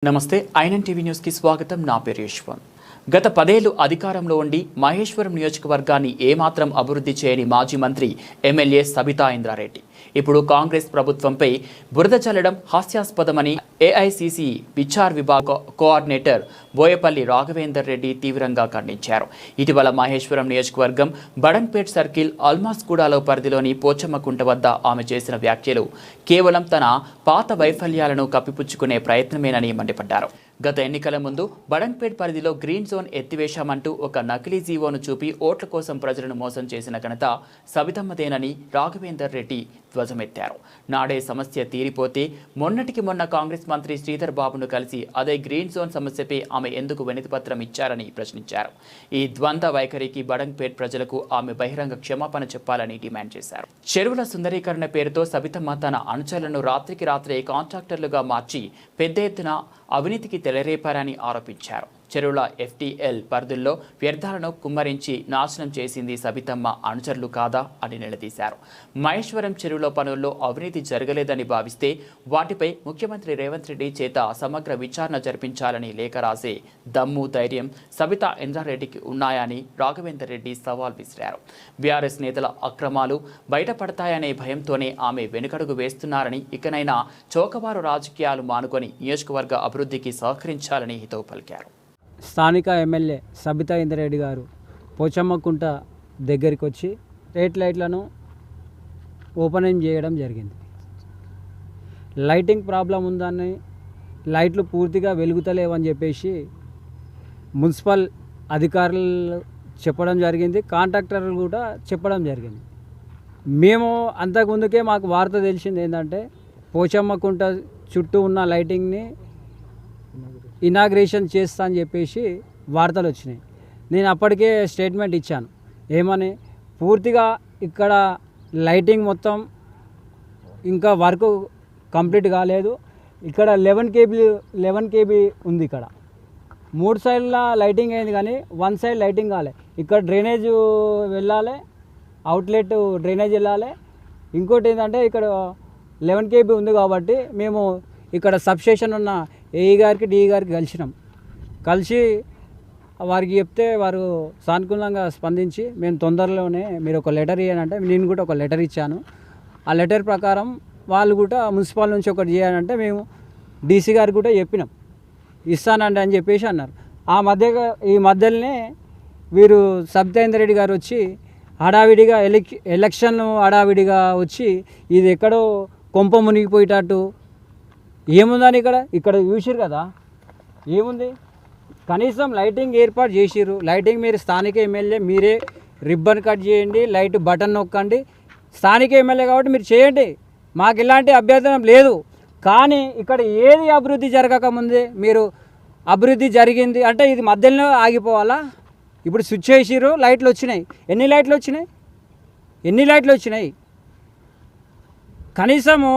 నమస్తే INN TV news కి స్వాగతం. నా పేరు యశ్వంత్. గత 10 ఏళ్లు అధికారంలో ఉండి మహేశ్వరం నియోజకవర్గాన్ని ఏమాత్రం అభివృద్ధి చేయని మాజీ మంత్రి ఎమ్మెల్యే సబితా ఇంద్రారెడ్డి ఇప్పుడు కాంగ్రెస్ ప్రభుత్వంపై బురద చల్లడం హాస్యాస్పదమని ఏఐసిసి విచార్ విభాగ కోఆర్డినేటర్ బోయపల్లి రాఘవేందర్ రెడ్డి తీవ్రంగా ఖండించారు. ఇటీవల మహేశ్వరం నియోజకవర్గం బడంపేట్ సర్కిల్ అల్మాస్గూడలో పరిధిలోని పోచమ్మకుంట వద్ద ఆమె చేసిన వ్యాఖ్యలు కేవలం తన పాత వైఫల్యాలను కప్పిపుచ్చుకునే ప్రయత్నమేనని మండిపడ్డారు. గత ఎన్నికల ముందు బడంపేట్ పరిధిలో గ్రీన్ జోన్ ఎత్తివేశామంటూ ఒక నకిలీ జీవోను చూపి ఓట్ల కోసం ప్రజలను మోసం చేసిన ఘనత సబితమ్మదేనని రాఘవేందర్ రెడ్డి ధ్వజమెత్తారు. నాడే సమస్య తీరిపోతే మొన్నటికి మొన్న కాంగ్రెస్ మంత్రి శ్రీధర్ బాబును కలిసి అదే గ్రీన్ జోన్ సమస్యపై ఆమె ఎందుకు వినతిపత్రం ఇచ్చారని ప్రశ్నించారు. ఈ ద్వంద్వ వైఖరికి బడంపేట్ ప్రజలకు ఆమె బహిరంగ క్షమాపణ చెప్పాలని డిమాండ్ చేశారు. చెరువుల సుందరీకరణ పేరుతో సబితమ్మ తన అనుచరులను రాత్రికి రాత్రే కాంట్రాక్టర్లుగా మార్చి పెద్ద ఎత్తున అవినీతికి తెలరేపారని ఆరోపించారు. చెరువుల FTL పరిధుల్లో వ్యర్థాలను కుమ్మరించి నాశనం చేసింది సబితమ్మ అనుచరులు కాదా అని నిలదీశారు. మహేశ్వరం చెరువుల పనుల్లో అవినీతి జరగలేదని భావిస్తే వాటిపై ముఖ్యమంత్రి రేవంత్ రెడ్డి చేత సమగ్ర విచారణ జరిపించాలని లేఖ రాసే దమ్ము ధైర్యం సబితా ఇంద్రారెడ్డికి ఉన్నాయని రాఘవేందర్ రెడ్డి సవాల్ విసిరారు. బీఆర్ఎస్ నేతల అక్రమాలు బయటపడతాయనే భయంతోనే ఆమె వెనుకడుగు వేస్తున్నారని, ఇకనైనా చౌకబారు రాజకీయాలు మానుకొని నియోజకవర్గ అభివృద్ధికి సహకరించాలని హితవు పలికారు. స్థానిక ఎమ్మెల్యే సబితా ఇంద్రారెడ్డి గారు పోచమ్మకుంట దగ్గరికి వచ్చి స్ట్రీట్ లైట్లను ఓపెనింగ్ చేయడం జరిగింది. లైటింగ్ ప్రాబ్లం ఉందని, లైట్లు పూర్తిగా వెలుగుతలేవని చెప్పేసి మున్సిపల్ అధికారులు చెప్పడం జరిగింది, కాంట్రాక్టర్లు కూడా చెప్పడం జరిగింది. మేము అంతకుముందుకే మాకు వార్త తెలిసింది ఏంటంటే పోచమ్మకుంట చుట్టూ ఉన్న లైటింగ్ని ఇనాగ్రేషన్ చేస్తా అని చెప్పేసి వార్తలు వచ్చినాయి. నేను అప్పటికే స్టేట్మెంట్ ఇచ్చాను. ఏమని, పూర్తిగా ఇక్కడ లైటింగ్ మొత్తం ఇంకా వర్క్ కంప్లీట్ కాలేదు. ఇక్కడ 11 kb ఉంది. ఇక్కడ 3 సైడ్ల లైటింగ్ అయింది కానీ 1 సైడ్ లైటింగ్ కాలే. ఇక్కడ డ్రైనేజ్ వెళ్ళాలి, అవుట్లెట్ డ్రైనేజ్ వెళ్ళాలి. ఇంకోటి ఏంటంటే ఇక్కడ 11 kb ఉంది కాబట్టి మేము ఇక్కడ సబ్స్టేషన్ ఉన్న ఏఈ గారికి డిఈ గారికి కలిసి వారికి చెప్తే వారు సానుకూలంగా స్పందించి మేము తొందరలోనే మీరు ఒక లెటర్ ఇవ్వనంటే నేను కూడా ఒక లెటర్ ఇచ్చాను. ఆ లెటర్ ప్రకారం వాళ్ళు కూడా మున్సిపల్ నుంచి ఒకటి చేయాలంటే మేము డీసీ గారికి కూడా చెప్పినాం, ఇస్తానండి అని చెప్పేసి అన్నారు. ఈ మధ్యలోనే వీరు సబితా రెడ్డి గారు వచ్చి హడావిడిగా ఎలక్షన్ హడావిడిగా వచ్చి ఇది ఎక్కడో కొంప మునిగిపోయేటట్టు ఏముందని ఇక్కడ చూసిరు కదా, ఏముంది, కనీసం లైటింగ్ ఏర్పాటు చేసిర్రు. లైటింగ్ మీరు స్థానిక ఎమ్మెల్యే, మీరే రిబ్బన్ కట్ చేయండి, లైట్ బటన్ నొక్కండి. స్థానిక ఎమ్మెల్యే కాబట్టి మీరు చేయండి, మాకు ఇలాంటి అభ్యర్థన లేదు. కానీ ఇక్కడ ఏది అభివృద్ధి జరగకముందే మీరు అభివృద్ధి జరిగింది అంటే ఇది మధ్యలో ఆగిపోవాలా? ఇప్పుడు స్విచ్ చేసిర్రు, లైట్లు వచ్చినాయి. ఎన్ని లైట్లు వచ్చినాయి? కనీసము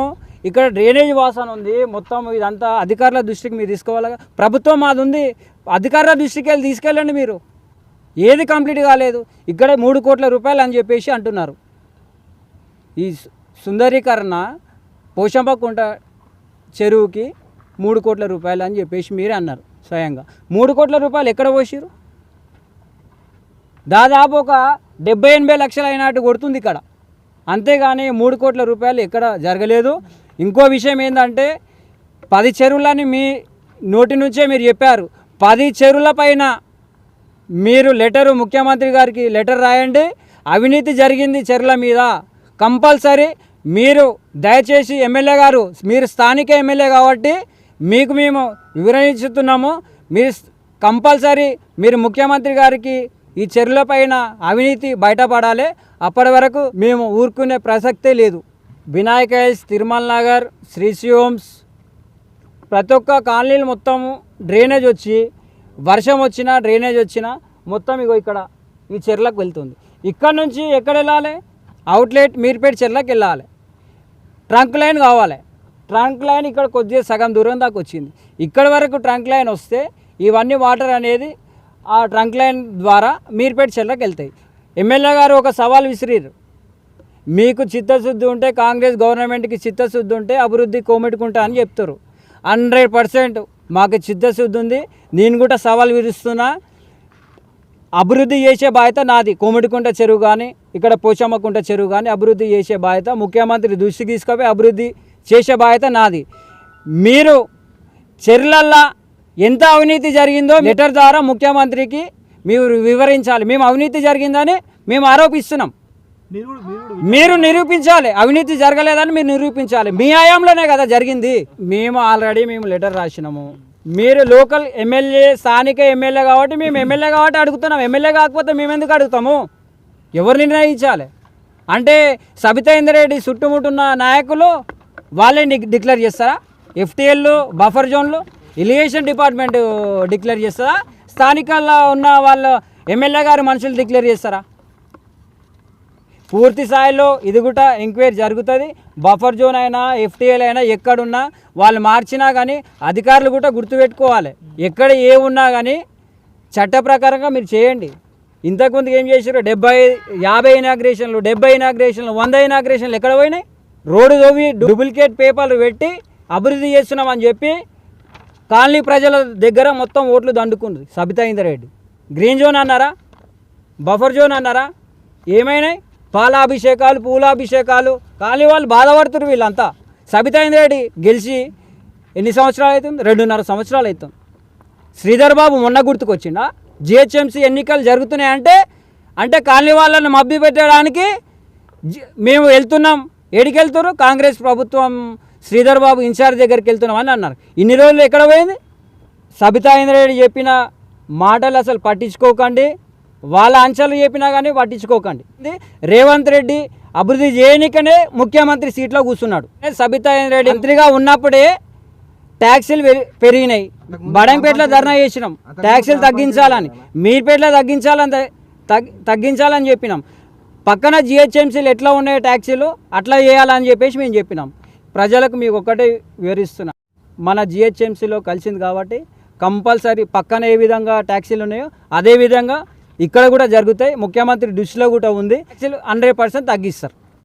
ఇక్కడ డ్రైనేజ్ వాసన ఉంది. మొత్తం ఇదంతా అధికారుల దృష్టికి మీరు తీసుకోవాలి. ప్రభుత్వం మాది ఉంది, అధికారుల దృష్టికి తీసుకెళ్ళండి. మీరు ఏది కంప్లీట్ కాలేదు. ఇక్కడ 3 కోట్ల రూపాయలు అని చెప్పేసి అంటున్నారు. ఈ సుందరీకరణ పోచమ్మకుంట చెరువుకి 3 కోట్ల రూపాయలు అని చెప్పేసి మీరే అన్నారు స్వయంగా. 3 కోట్ల రూపాయలు ఎక్కడ పోసిరు? దాదాపు ఒక 70-80 లక్షలు అయినట్టు కొడుతుంది ఇక్కడ. అంతేగాని 3 కోట్ల రూపాయలు ఎక్కడ జరగలేదు. ఇంకో విషయం ఏంటంటే 10 చెరువులని మీ నోటి నుంచే మీరు చెప్పారు. 10 చెరువుల పైన మీరు ముఖ్యమంత్రి గారికి లెటర్ రాయండి. అవినీతి జరిగింది చెరువుల మీద కంపల్సరీ. మీరు దయచేసి ఎమ్మెల్యే గారు, మీరు స్థానిక ఎమ్మెల్యే కాబట్టి మీకు మేము వివరించుతున్నాము. మీరు కంపల్సరీ మీరు ముఖ్యమంత్రి గారికి ఈ చెరువుల పైన అవినీతి బయటపడాలి. అప్పటి వరకు మేము ఊరుకునే ప్రసక్తే లేదు. వినాయక హిల్స్, తిరుమల నగర్, శ్రీశివమ్స్ ప్రతి ఒక్క కాలనీలు మొత్తము డ్రైనేజ్ వచ్చి వర్షం వచ్చినా డ్రైనేజ్ వచ్చినా మొత్తం ఇక్కడ ఈ చెర్లకు వెళ్తుంది. ఇక్కడ నుంచి ఎక్కడ వెళ్ళాలి? అవుట్లెట్ మీర్పేట చెర్లకు వెళ్ళాలి. ట్రంక్ లైన్ కావాలి. ట్రంక్ లైన్ ఇక్కడ కొద్దిగా సగం దూరం దాకా వచ్చింది. ఇక్కడ వరకు ట్రంక్ లైన్ వస్తే ఇవన్నీ వాటర్ అనేది ఆ ట్రంక్ లైన్ ద్వారా మీర్పేట చెర్లకు వెళ్తాయి. ఎమ్మెల్యే గారు ఒక సవాల్ విసిరిరు. మీకు చిత్తశుద్ధి ఉంటే, కాంగ్రెస్ గవర్నమెంట్కి చిత్తశుద్ధి ఉంటే అభివృద్ధి కోమెట్టుకుంటా అని చెప్తారు. 100% మాకు చిత్తశుద్ధి ఉంది. నేను కూడా సవాల్ విరుస్తున్నా. అభివృద్ధి చేసే బాధ్యత నాది. కోమిడికుంట చెరువు కానీ ఇక్కడ పోచమ్మకుంట చెరువు కానీ అభివృద్ధి చేసే బాధ్యత ముఖ్యమంత్రి దృష్టికి తీసుకుపోయి అభివృద్ధి చేసే బాధ్యత నాది. మీరు చెరువులల్లో ఎంత అవినీతి జరిగిందో లెటర్ ద్వారా ముఖ్యమంత్రికి మీరు వివరించాలి. మేము అవినీతి జరిగిందని మేము ఆరోపిస్తున్నాం. మీరు నిరూపించాలి. అవినీతి జరగలేదని మీరు నిరూపించాలి. మీ హయాంలోనే కదా జరిగింది. మేము ఆల్రెడీ లెటర్ రాసినాము. మీరు లోకల్ ఎమ్మెల్యే, స్థానిక ఎమ్మెల్యే కాబట్టి మేము ఎమ్మెల్యే కాబట్టి అడుగుతున్నాం. ఎమ్మెల్యే కాకపోతే మేము ఎందుకు అడుగుతాము? ఎవరు నిర్ణయించాలి? అంటే సబితా ఇంద్రారెడ్డి చుట్టుముట్టున్న నాయకులు వాళ్ళే డిక్లేర్ చేస్తారా? ఎఫ్టీఎల్లు, బఫర్ జోన్లు ఇరిగేషన్ డిపార్ట్మెంట్ డిక్లేర్ చేస్తారా? స్థానికంగా ఉన్న వాళ్ళు ఎమ్మెల్యే గారు మనుషులు డిక్లేర్ చేస్తారా? పూర్తి స్థాయిలో ఇది కూడా ఎంక్వైరీ జరుగుతుంది. బఫర్ జోన్ అయినా ఎఫ్టీఎల్ అయినా ఎక్కడున్నా వాళ్ళు మార్చినా కానీ అధికారులు కూడా గుర్తుపెట్టుకోవాలి. ఎక్కడ ఏ ఉన్నా కానీ చట్ట ప్రకారంగా మీరు చేయండి. ఇంతకుముందు ఏం చేశారు? 50 ఇనాగ్రేషన్లు, 70 ఇనాగ్రేషన్లు, 100 ఇనాగ్రేషన్లు ఎక్కడ పోయినాయి? రోడ్డు తవ్వి డూప్లికేట్ పేపర్లు పెట్టి అభివృద్ధి చేస్తున్నామని చెప్పి కాలనీ ప్రజల దగ్గర మొత్తం ఓట్లు దండుకుంది సబితా ఇంద్రారెడ్డి. గ్రీన్ జోన్ అన్నారా? బఫర్ జోన్ అన్నారా? ఏమైనాయి? పాలాభిషేకాలు, పూలాభిషేకాలు. కాలనీ వాళ్ళు బాధపడుతున్నారు వీళ్ళంతా. సబితా ఇంద్రారెడ్డి గెలిచి ఎన్ని సంవత్సరాలు అవుతుంది? 2.5 సంవత్సరాలు అవుతుంది. శ్రీధర్ బాబు మొన్న గుర్తుకొచ్చిండా? జిహెచ్ఎంసీ ఎన్నికలు జరుగుతున్నాయంటే అంటే కాలనీ వాళ్ళని మభ్య పెట్టడానికి మేము వెళ్తున్నాం. ఏడికి వెళ్తున్నారు? కాంగ్రెస్ ప్రభుత్వం శ్రీధర్ బాబు ఇన్ఛార్జ్ దగ్గరికి వెళ్తున్నాం అని అన్నారు. ఇన్ని రోజులు ఎక్కడ పోయింది? సబితా ఇంద్రారెడ్డి చెప్పిన మాటలు అసలు పట్టించుకోకండి. వాళ్ళ అంశాలు చెప్పినా కానీ పట్టించుకోకండి. రేవంత్ రెడ్డి అభివృద్ధి చేయనికనే ముఖ్యమంత్రి సీట్లో కూర్చున్నాడు. సబితా ఇంద్రారెడ్డి మంత్రిగా ఉన్నప్పుడే ట్యాక్సీలు పెరిగినాయి. బడంపేటలో ధర్నా చేసినాం ట్యాక్సీలు తగ్గించాలని. మీర్పేటలో తగ్గించాలని చెప్పినాం. పక్కన జిహెచ్ఎంసీలు ఎట్లా ఉన్నాయో ట్యాక్సీలు అట్లా చేయాలని చెప్పేసి మేము చెప్పినాం. ప్రజలకు మీకు ఒక్కటే వివరిస్తున్నాం. మన జిహెచ్ఎంసీలో కలిసింది కాబట్టి కంపల్సరీ పక్కన ఏ విధంగా ట్యాక్సీలు ఉన్నాయో అదే విధంగా ఇక్కడ కూడా జరుగుతాయి. ముఖ్యమంత్రి దృష్టిలో కూడా ఉంది. ట్యాక్సీలు 100% తగ్గిస్తారు.